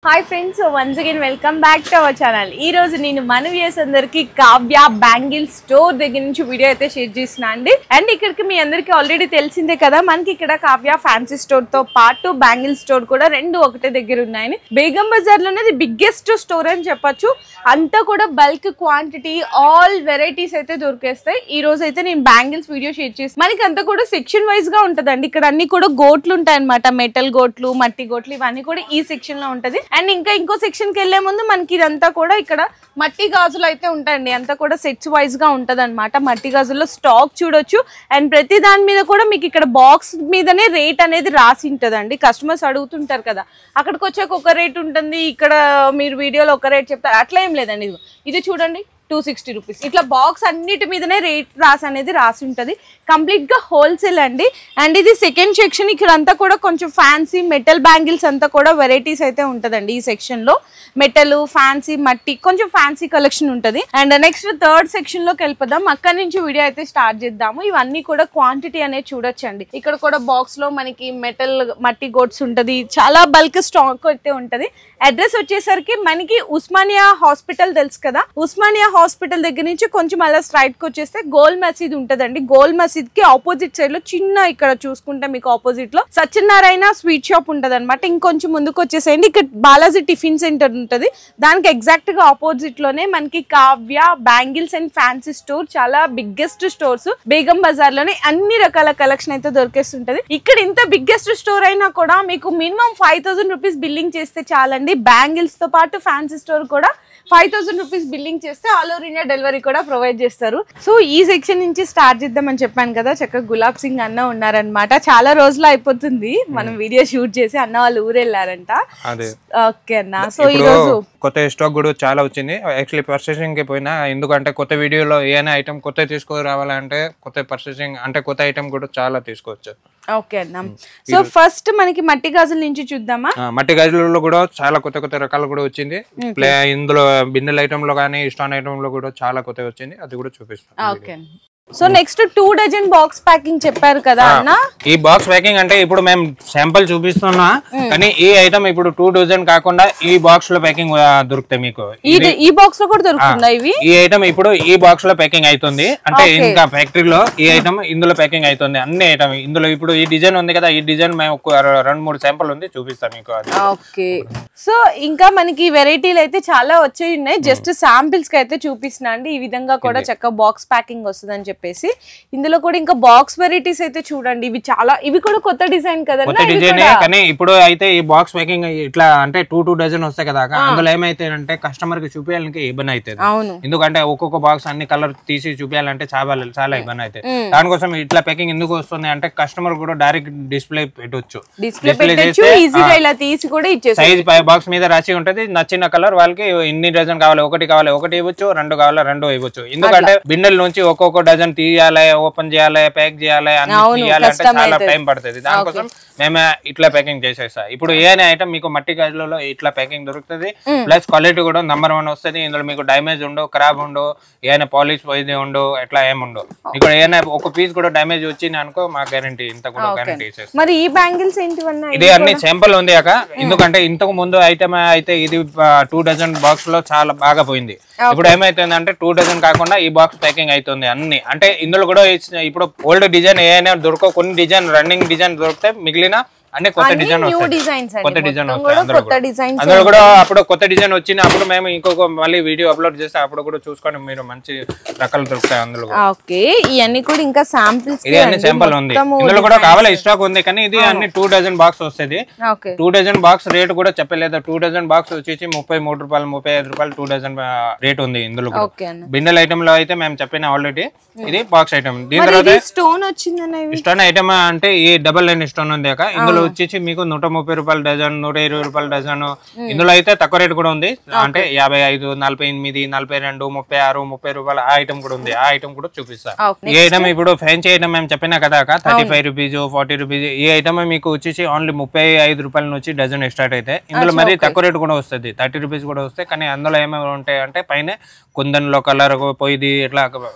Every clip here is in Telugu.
Hi friends, so once again welcome back to our channel. ఈ రోజు నేను మన వ్యూయర్స్ అందరికి కావ్య బ్యాంగిల్ స్టోర్ దగ్గర నుంచి వీడియో అయితే షేర్ చేస్తున్నా అండి. అండ్ ఇక్కడికి మీ అందరికి ఆల్రెడీ తెలిసిందే కదా, మనకి ఇక్కడ కావ్య ఫ్యాన్సీ స్టోర్ తో పాటు బ్యాంగిల్ స్టోర్ కూడా రెండు ఒకటే దగ్గర ఉన్నాయని. బేగం బజార్ లోనే బిగ్గెస్ట్ స్టోర్ అని చెప్పొచ్చు. అంతా కూడా బల్క్ క్వాంటిటీ ఆల్ వెరైటీస్ అయితే దొరికేస్తాయి. ఈ రోజు అయితే నేను బ్యాంగిల్స్ వీడియో షేర్ చేసి మనకి అంతా కూడా సెక్షన్ వైజ్ గా ఉంటదండి. ఇక్కడ అన్ని కూడా గోట్లు ఉంటాయి అనమాట, మెటల్ గోట్లు, మట్టి గోట్లు, ఇవన్నీ కూడా ఈ సెక్షన్ లో ఉంటది. అండ్ ఇంకా ఇంకో సెక్షన్ కి వెళ్లే ముందు మనకి ఇదంతా కూడా ఇక్కడ మట్టి గాజులు అయితే ఉంటాయండి. అంతా కూడా సెట్స్ వైజ్ గా ఉంటది అనమాట. మట్టి గాజుల్లో స్టాక్ చూడొచ్చు. అండ్ ప్రతి దాని మీద కూడా మీకు ఇక్కడ బాక్స్ మీదనే రేట్ అనేది రాసి ఉంటదండి. కస్టమర్స్ అడుగుతుంటారు కదా, అక్కడికి వచ్చాక ఒక రేట్ ఉంటుంది, ఇక్కడ మీరు వీడియోలో ఒక రేట్ చెప్తారు, అట్లా ఏం లేదండి. ఇది చూడండి 260 రూపీస్. ఇట్లా బాక్స్ అన్నిటి మీదనే రేట్ రాసి ఉంటది. కంప్లీట్ గా హోల్సేల్ అండి. అండ్ ఇది సెకండ్ సెక్షన్. ఇక్కడ అంతా కూడా కొంచెం ఫ్యాన్సీ మెటల్ బ్యాంగిల్స్ అంతా కూడా వెరైటీస్ అయితే ఉంటదండి. ఈ సెక్షన్ లో మెటల్, ఫ్యాన్సీ, మట్టి, కొంచెం ఫ్యాన్సీ కలెక్షన్ ఉంటది. అండ్ నెక్స్ట్ థర్డ్ సెక్షన్ లోకి వెళ్ళిపోదాం. అక్కడి నుంచి వీడియో అయితే స్టార్ట్ చేద్దాము. ఇవన్నీ కూడా క్వాంటిటీ అనేది చూడొచ్చండి. ఇక్కడ కూడా బాక్స్ లో మనకి మెటల్, మట్టి గోడ్స్ ఉంటది. చాలా బల్క్ స్టాక్ అయితే ఉంటది. అడ్రస్ వచ్చేసరికి మనకి ఉస్మానియా హాస్పిటల్ తెలుసు కదా, ఉస్మానియా హాస్పిటల్ దగ్గర నుంచి కొంచెం అలా స్ట్రైట్ కి వచ్చేస్తే గోల్ మసీద్ ఉంటదండి. గోల్ మసీద్ కి ఆపోజిట్ సైడ్ లో చిన్న, ఇక్కడ చూసుకుంటే మీకు ఆపోజిట్ లో సత్యనారాయణ స్వీట్ షాప్ ఉంటది అనమాట. ఇంకొంచెం ముందుకు వచ్చేసేయండి, ఇక్కడ బాలాజీ టిఫిన్ సెంటర్ ఉంటది. దానికి ఎగ్జాక్ట్ గా ఆపోజిట్ లోనే మనకి Kavya bangles and fancy store, చాలా బిగ్గెస్ట్ స్టోర్స్ బేగం బజార్ లోనే అన్ని రకాల కలెక్షన్ అయితే దొరికేస్తుంటది. ఇక్కడ ఇంత బిగ్గెస్ట్ స్టోర్ అయినా కూడా మీకు మినిమం 5000 రూపీస్ బిల్లింగ్ చేస్తే చాలండి. బ్యాంగిల్స్ తో పాటు ఫ్యాన్సీ స్టోర్ కూడా 5000 రూపీస్ బిల్లింగ్ చేస్తే ఆల్ ఓవర్ ఇండియా డెలివరీ కూడా ప్రొవైడ్ చేస్తారు. సో ఈ సెక్షన్ నుంచి స్టార్ట్ చేద్దామని చెప్పాను కదా. చక్కగా గులాబ్ సింగ్ అన్న ఉన్నారనమాట. చాలా రోజులు అయిపోతుంది మనం వీడియో షూట్ చేసి, అన్న వాళ్ళు ఊరు వెళ్ళారంట. ఓకే అన్న, సో ఈ రోజు కొత్త స్టాక్ కూడా చాలా వచ్చింది. యాక్చువల్లీ పర్చేసింగ్ కి పోయినా, ఎందుకంటే కొత్త వీడియోలో ఏమైనా ఐటమ్ కొత్త తీసుకురావాలంటే కొత్త పర్చేసింగ్ అంటే కొత్త ఐటమ్ కూడా చాలా తీసుకోవచ్చు. ఓకే అన్న, సో ఫస్ట్ మనకి మట్టి గాజుల నుంచి చూద్దామా. మట్టి గాజులలో కూడా చాలా కొత్త కొత్త రకాలు కూడా వచ్చింది. ఇందులో బిన్నెల ఐటమ్ లో కానీ స్టోన్ ఐటమ్ లో కూడా చాలా కొత్త వచ్చింది, అది కూడా చూపిస్తాను. Okay, so next 2 dozen box packing చెప్పారు కదా అన్న. ఈ బాక్స్ ప్యాకింగ్ అంటే ఇప్పుడు మేము శాంపుల్ చూపిస్తున్నా, కానీ ఈ ఐటమ్ ఇప్పుడు 2 డజన్ కాకుండా ఈ బాక్స్ లో ప్యాకింగ్ దొరుకుతాయి మీకు. ఈ బాక్స్ లో కూడా దొరుకుతుందా ఇవి? ఈ ఐటమ్ ఇప్పుడు ఈ బాక్స్ లో ప్యాకింగ్ అవుతుంది. అంటే ఇంకా ఫ్యాక్టరీలో ఈ ఐటమ్ ఇందులో ప్యాకింగ్ అవుతుంది. అన్ని ఐటమ్ ఇందులో ఇప్పుడు ఈ డిజైన్ ఉంది కదా, ఈ డిజైన్ మేము 2-3 శాంపుల్ ఉంది, చూపిస్తాం మీకు. ఓకే, సో ఇంకా మనకి వెరైటీలు అయితే చాలా వచ్చాయి ఉన్నాయి. జస్ట్ శాంపిల్స్ కి అయితే చూపిస్తున్నా అండి. ఈ విధంగా కూడా చక్కగా బాక్స్ ప్యాకింగ్ వస్తుంది అని చెప్పేసి. ఇందులో కూడా ఇంకా బాక్స్ వెరైటీస్ అయితే చూడండి. ఇవి చాలా, ఇవి కూడా కొత్త డిజైన్ కదా, కొత్త డిజైన్. కానీ ఇప్పుడు అయితే ఈ బాక్స్ ప్యాకింగ్ ఇట్లా అంటే 2 డజన్ వస్తాయి కదా, అందులో ఏమైతే అంటే కస్టమర్ కి చూపించాలంటే ఇబ్బంది అవుతుంది. ఎందుకంటే ఒక్కొక్క బాక్స్ అన్ని కలర్ తీసి చూపించాలంటే చాలా ఇబ్బంది అవుతుంది. దానికోసం ఇట్లా ప్యాకింగ్ ఎందుకు వస్తుంది అంటే కస్టమర్ కూడా డైరెక్ట్ డిస్ప్లే పెట్టొచ్చు. సైజ్ బాక్స్ మీద రాసి ఉంటది. నచ్చిన కలర్ వాళ్ళకి ఇన్ని డజన్ కావాలి, ఒకటి ఇవ్వచ్చు, 2 కావాలి 2 ఇవ్వచ్చు. ఎందుకంటే బిన్నెల నుంచి ఒక్కొక్క డజన్ తీయాలి, ఓపెన్ చేయాలి, ప్యాక్ చేయాలి, అన్ని తీయాలి అంటే చాలా టైం పడుతుంది. దానికోసం మేము ఇట్లా ప్యాకింగ్ చేసేస్తా. ఇప్పుడు ఏ ఐటమ్ మీకు మట్టి గాజులలో ఇట్లా ప్యాకింగ్ దొరుకుతుంది. ప్లస్ క్వాలిటీ కూడా నంబర్ 1 వస్తుంది. ఇందులో మీకు డ్యామేజ్ ఉండవు, ఖరాబ్ ఉండవు, ఏమైనా పాలిష్ పోయింది ఉండవు, ఎట్లా ఏముండవు. ఇక్కడ ఏమైనా ఒక పీస్ కూడా డ్యామేజ్ వచ్చింది అనుకో, మా గ్యారంటీ ఇంత కూడా గ్యారంటీ ఇచ్చేస్తాం. మరి ఈ బ్యాంగిల్స్ ఏంటివన్నా? ఇది అన్ని శాంపుల్ ఉంది అక్క. ఎందుకంటే ఇంతకు ముందు ఐటమ్ అయితే ఇది 2 డజన్ బాక్స్ లో చాలా బాగా పోయింది. ఇప్పుడు ఏమైతుంది అంటే 2 డజన్ కాకుండా ఈ బాక్స్ ప్యాకింగ్ అవుతుంది అన్ని. అంటే ఇందులో కూడా ఇప్పుడు ఓల్డ్ డిజైన్ ఏమైనా దొరకవు, కొన్ని డిజైన్ రన్నింగ్ డిజైన్ దొరికితే మిగిలిన అన్ని కొత్త డిజైన్ కొత్త డిజైన్ అందులో కూడా. అప్పుడు కొత్త డిజైన్ వచ్చిన అప్పుడు మేము ఇంకొక మళ్ళీ వీడియో అప్లోడ్ చేస్తే అప్పుడు కూడా చూసుకొని మీరు మంచి రకాలు దొరుకుతాయి అందులో. ఓకే, ఇవన్నీ కూడా ఇంకా శాంపిల్స్, ఇది అన్ని శాంపుల్ ఉంది. ఇందులో కూడా కావాలి స్టాక్ ఉంది, కానీ ఇది అన్ని 2 డజన్ బాక్స్ వస్తుంది. 2 డజన్ బాక్స్ రేట్ కూడా చెప్పలేదు. 2 డజన్ బాక్స్ వచ్చేసి 33 రూపాయలు, 35 రూపాయలు 2 డజన్ రేట్ ఉంది. ఇందులో బిన్నెల ఐటమ్ లో అయితే మేము చెప్పిన ఆల్రెడీ ఇది బాక్స్ ఐటమ్. దీని తర్వాత స్టోన్ వచ్చింది. స్టోన్ ఐటమ్ అంటే ఈ డబల్ లైన్ స్టోన్ ఉంది. ఇందులో వచ్చేసి మీకు 130 రూపాయల డజన్, 120 రూపాయల డజన్. ఇందులో అయితే తక్కువ రేట్ కూడా ఉంది. అంటే 55, 48, 42, 36, 30 రూపాయల ఆ ఐటమ్ కూడా ఉంది. ఆ ఐటమ్ కూడా చూపిస్తా. ఈ ఐటమ్ ఇప్పుడు ఫ్యాన్సీ ఐటమ్ మేము చెప్పినా కదా 35 రూపీస్, 40 రూపీస్. ఈ ఐటమ్ మీకు వచ్చేసి ఓన్లీ 35 రూపాయల నుంచి డజన్ స్టార్ట్ అయితే. ఇందులో మరి తక్కువ రేట్ కూడా వస్తుంది, 30 రూపీస్ కూడా వస్తాయి. కానీ అందులో ఏమేమి ఉంటాయి అంటే పైన కుందన్ లో కలర్ పోయిది ఇట్లా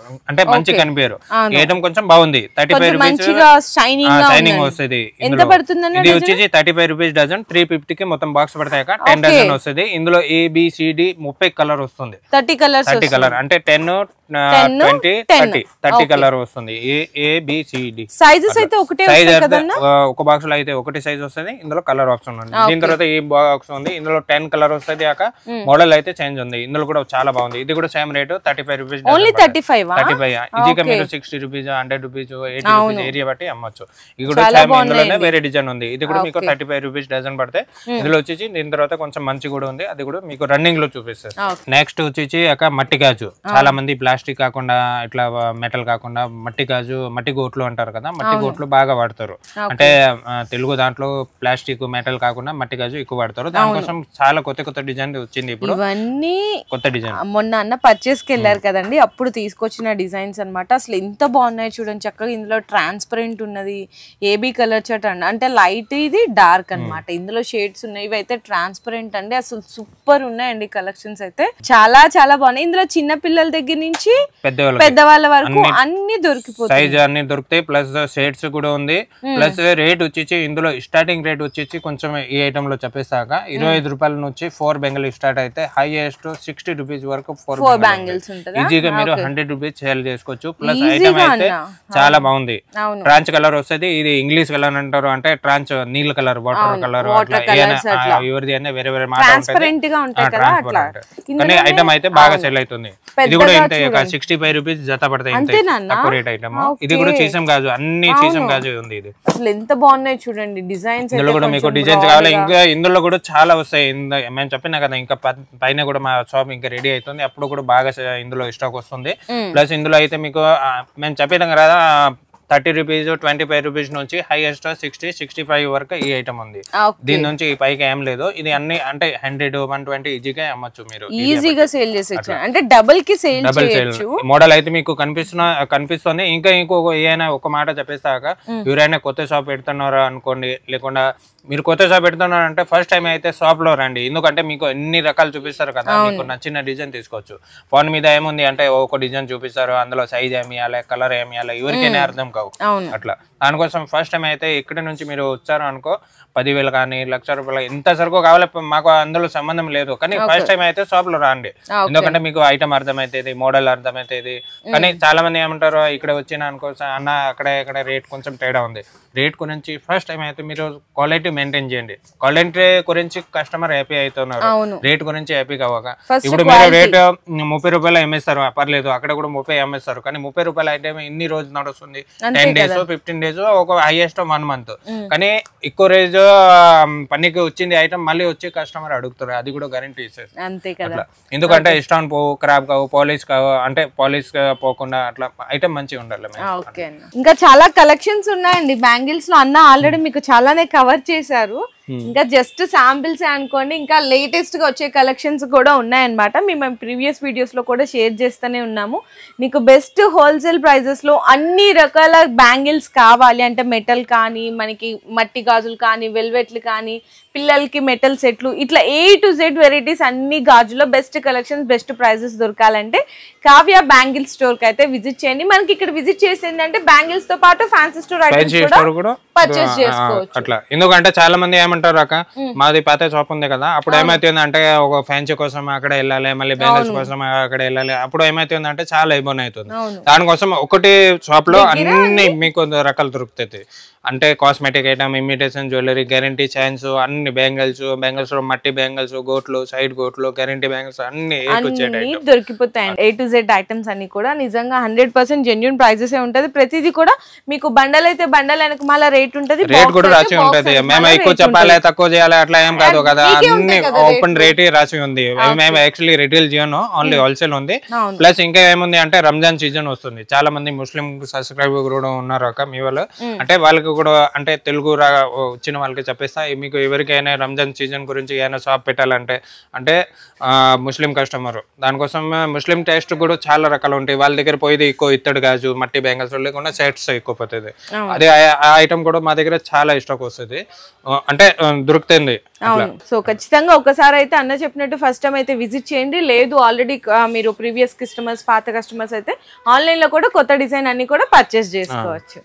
అంటే మంచి కనిపించారు. ఈ ఐటమ్ కొంచెం బాగుంది. 35 రూపీస్ షైనింగ్ వస్తుంది. ఎంత పడుతుంది? ఇది వచ్చేసి 35 రూపీస్ డజన్, 350 కి మొత్తం బాక్స్ పడతాయి. 10 డజన్ వస్తుంది. ఇందులో ABCD 30 కలర్ వస్తుంది. 30 కలర్ అంటే 10, 20, 30 కలర్ వస్తుంది. ABCD సైజెస్ అయితే ఒకటే ఒక బాక్స్ లో అయితే ఒకటి సైజ్ వస్తుంది. ఇందులో కలర్ ఆప్షన్ ఉంది. దీని తర్వాత ఈ బాక్స్ ఉంది. ఇందులో 10 కలర్ వస్తుంది. మోడల్ అయితే చేంజ్ ఉంది. ఇందులో కూడా చాలా బాగుంది. ఇది కూడా సేమ్ రేట్ 35 రూపీస్. ఓన్లీ 35. ఇది మీరు 60 రూపీస్, 100 రూపీస్, 80 రూపీస్ ఏరియా బట్టి అమ్మొచ్చు. ఇది కూడా సేమ్ ఇందులోనే వేరే డిజైన్ ఉంది. ఇది కూడా మీకు 35 రూపీస్ డజన్ పడతాయి. ఇందులో వచ్చేసి దీని తర్వాత కొంచెం మంచి కూడా ఉంది. అది కూడా మీకు రన్నింగ్ లో చూపిస్తారు. నెక్స్ట్ వచ్చేసి మట్టి గాజు. చాలా మంది ప్లాస్టిక్ కాకుండా ఇట్లా మెటల్ కాకుండా మట్టి గాజు, మట్టి గోట్లు అంటారు కదా, మట్టి గోట్లు బాగా వాడతారు. అంటే తెలుగు దాంట్లో ప్లాస్టిక్ మెటల్ కాకుండా మట్టి గాజు ఎక్కువ వాడతారు. దానికోసం చాలా కొత్త డిజైన్ వచ్చింది. ఇప్పుడు ఇవన్నీ కొత్త డిజైన్ మొన్న అన్న పర్చేస్ కి వెళ్ళారు కదండి, అప్పుడు తీసుకొచ్చిన డిజైన్స్ అన్నమాట. అసలు ఎంత బాగున్నాయి చూడండి. చక్కగా ఇందులో ట్రాన్స్పరెంట్ ఉన్నది, AB కలర్ చార్ట్ అండి, అంటే లైట్ ఇది డార్క్ అన్నమాట. ఇందులో షేడ్స్ ఉన్నాయి. ఇవైతే ట్రాన్స్పరెంట్ అండి. అసలు సూపర్ ఉన్నాయండి కలెక్షన్స్ అయితే. చాలా బాగున్నాయి. ఇందులో చిన్న పిల్లల దగ్గర నుంచి పెద్దవాళ్ళ వరకు అన్ని దొరికిపోతాయి. సైజ్ అన్ని దొరుకుతాయి. ప్లస్ షేడ్స్ కూడా ఉంది. ప్లస్ రేట్ వచ్చేసి ఇందులో స్టార్టింగ్ రేట్ వచ్చేసి కొంచెం ఈ ఐటమ్ లో చెప్పేసాక 25 రూపాయల నుంచి 4 బెంగిల్ స్టార్ట్ అయితే హైయెస్ట్ 60 రూపీస్ వరకు 4 బ్యాంగిల్స్ ఈజీగా మీరు 100 రూపీస్ సేల్ చేసుకోవచ్చు. ప్లస్ ఐటమ్ అయితే చాలా బాగుంది. ట్రాన్స్ కలర్ వస్తుంది. ఇది ఇంగ్లీష్ కలర్ అంటారు. అంటే ట్రాన్స్ నీళ్ళ కలర్, వాటర్ కలర్, ఎవరిది అయినా వేరే వేరే మాట కానీ ఐటమ్ అయితే బాగా సేల్ అవుతుంది. ఇది కూడా ఇంత 65 రూపీస్ జత పడతాయి. తక్కువ రేట్ ఐటమ్. ఇది కూడా సీసం గాజు, అన్ని సీసం గాజు ఉంది. ఇది అసలు ఎంత బాగున్నాయి చూడండి డిజైన్స్. ఇందులో కూడా మీకు డిజైన్స్ కావాలి. ఇంకా ఇందులో కూడా చాలా వస్తాయి. మేము చెప్పినా కదా, ఇంకా పైన కూడా మా షాప్ ఇంకా రెడీ అవుతుంది. అప్పుడు కూడా బాగా ఇందులో స్టాక్ వస్తుంది. ప్లస్ ఇందులో అయితే మీకు మేము చెప్పినాం కదా 30 రూపీస్, 25 రూపీస్ నుంచి హైయెస్ట్ 60, 65 వరకు ఈ ఐటమ్ ఉంది. దీని నుంచి పైకి ఏం లేదు. ఇది అన్ని అంటే 100, 120 ఈజీగా అమ్మచ్చు. మీరు ఈజీగా సేల్ చేసేయచ్చు. అంటే డబుల్ కి సేల్ చేయొచ్చు. మోడల్ అయితే మీకు కనిపిస్తుంది. ఇంకా ఇంకొక ఏమైనా ఒక మాట చెప్పేస్తాక, ఎవరైనా కొత్త షాప్ పెడుతున్నారా అనుకోండి, లేకుండా మీరు కొత్త షాప్ పెడుతున్నారంటే ఫస్ట్ టైం అయితే షాప్ లో రండి. ఎందుకంటే మీకు ఎన్ని రకాలు చూపిస్తారు కదా, మీకు నచ్చిన డిజైన్ తీసుకోవచ్చు. ఫోన్ మీద ఏముంది అంటే ఒక డిజైన్ చూపిస్తారు, అందులో సైజ్ ఏమి ఇవ్వాలి, కలర్ ఏమి ఇవ్వాలి, ఎవరికైనా అర్థం కావు అట్లా. దానికోసం ఫస్ట్ టైం అయితే ఇక్కడ నుంచి మీరు వచ్చారు అనుకో, 10,000 కానీ 1,00,000 రూపాయలు ఎంత సరుకు కావాలి మాకు అందులో సంబంధం లేదు. కానీ ఫస్ట్ టైం అయితే షాప్ లో రండి. ఎందుకంటే మీకు ఐటమ్ అర్థమైతుంది, మోడల్ అర్థమైతుంది. కానీ చాలా మంది ఏమంటారు, ఇక్కడ వచ్చిన అనుకో అన్న అక్కడ రేట్ కొంచెం తేడా ఉంది. రేట్ గురించి ఫస్ట్ టైం అయితే మీరు క్వాలిటీ మెయింటైన్ చేయండి. క్వాలిటీ గురించి కస్టమర్ హ్యాపీ అవుతున్నారు, రేట్ గురించి హ్యాపీ కావక. ఇప్పుడు మీరు రేట్ 30 రూపాయలు అమ్మేస్తారు, పర్లేదు, అక్కడ కూడా 30 అమ్మేస్తారు. కానీ 30 రూపాయల ఐటమ్ ఇన్ని రోజు నడుస్తుంది, 10 డేస్ 15 డేస్, ఒక హైయెస్ట్ 1 మంత్. కానీ ఎక్కువ రేజ్ పనికి వచ్చింది ఐటమ్ మళ్ళీ వచ్చి కస్టమర్ అడుగుతారు. అది కూడా గ్యారెంటీ ఇస్తారు. ఎందుకంటే ఇష్టం పోవు, ఖరాబ్ కావు, పాలిష్ కావు, అంటే పాలిష్ పోకుండా అట్లా ఐటమ్ మంచిగా ఉండాలి. ఇంకా చాలా కలెక్షన్స్ ఉన్నాయండి బ్యాంగిల్స్ లో. అన్న ఆల్రెడీ మీకు చాలానే కవర్ చేశారు. ఇంకా జస్ట్ శాంపిల్స్ అనుకోండి. ఇంకా లేటెస్ట్ గా వచ్చే కలెక్షన్స్ కూడా ఉన్నాయన్నమాట. మేము ప్రీవియస్ వీడియోస్ లో కూడా షేర్ చేస్తూనే ఉన్నాము. మీకు బెస్ట్ హోల్సేల్ ప్రైజెస్ లో అన్ని రకాల బ్యాంగిల్స్ కావాలి అంటే, మెటల్ కానీ, మనకి మట్టి గాజులు కానీ, వెల్వెట్లు కానీ, పిల్లలకి మెటల్ సెట్లు, ఇట్లా A to Z వెరైటీస్ అన్ని గాజులో బెస్ట్ కలెక్షన్స్, బెస్ట్ ప్రైజెస్ దొరకాలంటే కావ్య బ్యాంగిల్ స్టోర్ కి అయితే విజిట్ చేయండి. మనకి ఇక్కడ విజిట్ చేసేది అంటే బ్యాంగిల్స్ తో పాటు ఫ్యాన్సీ స్టోర్ ఐటమ్స్ కూడా పర్చేస్ చేసుకోవచ్చు. అట్లా ఎందుకంటే చాలా మంది ఏమంటారు అక్క, మాది పాత షాప్ ఉంది కదా, అప్పుడు ఏమైతుంది అంటే ఒక ఫ్యాన్సీ కోసం అక్కడ వెళ్ళాలి, మళ్ళీ బ్యాంగిల్స్ కోసం అక్కడ వెళ్ళాలి. అప్పుడు ఏమైతుంది అంటే చాలా ఇబ్బంది అవుతుంది. దానికోసం ఒకటి షాప్ లో అన్ని మీకు రకాలు దొరుకుతాయి. అంటే cosmetic item, imitation jewellery, guarantee chains, అన్ని బ్యాంగిల్స్ లో మట్టి బ్యాంగిల్స్, గోట్లు, సైడ్ గోట్లు, గ్యారంటీ బ్యాంగిల్స్ అన్ని దొరికిపోతాయి. A to Z ఐటమ్స్ అన్ని కూడా నిజంగా 100% జెన్యూన్ ప్రైజెస్ ఉంటది. ప్రతిదీ కూడా మీకు బండల్ అయితే బండల్ వెనక మళ్ళీ రేట్ ఉంటది, రేట్ కూడా రాసి ఉంటది. మేము ఎక్కువ చెప్పాలి తక్కువ చేయాలి అట్లా ఏం కాదు కదా, అన్ని ఓపెన్ రేట్ రాసి ఉంది. మేము యాక్చువల్లీ రిటైల్ చేయను, ఓన్లీ హోల్సేల్ ఉంది. ప్లస్ ఇంకా ఏముంది అంటే రంజాన్ సీజన్ వస్తుంది. చాలా మంది ముస్లిం సబ్స్క్రైబర్ కూడా ఉన్నారు అక్క మీ వాళ్ళు. అంటే వాళ్ళకి కూడా అంటే తెలుగు వచ్చిన వాళ్ళకి చెప్పేస్తా, మీకు ఎవరికైనా రంజాన్ సీజన్ గురించి ఏమైనా షాప్ పెట్టాలంటే, అంటే ముస్లిం కస్టమర్, దానికోసం ముస్లిం టేస్ట్ కూడా చాలా రకాలు ఉంటాయి. వాళ్ళ దగ్గర పోయేది ఎక్కువ ఇత్తడి గాజు, మట్టి బ్యాంగిల్స్ లేకుండా సెట్స్ ఎక్కువ పోతుంది. అదే ఆ ఐటమ్ కూడా మా దగ్గర చాలా స్టాక్ వస్తుంది, అంటే దొరుకుతుంది. సో ఖచ్చితంగా ఒకసారి అయితే అన్న చెప్పినట్టు ఫస్ట్ టైం అయితే విజిట్ చేయండి. లేదు ఆల్రెడీ మీరు ప్రీవియస్ కస్టమర్స్, పాత కస్టమర్స్ అయితే ఆన్లైన్ లో కూడా కొత్త డిజైన్ అన్ని కూడా పర్చేస్ చేసుకోవచ్చు.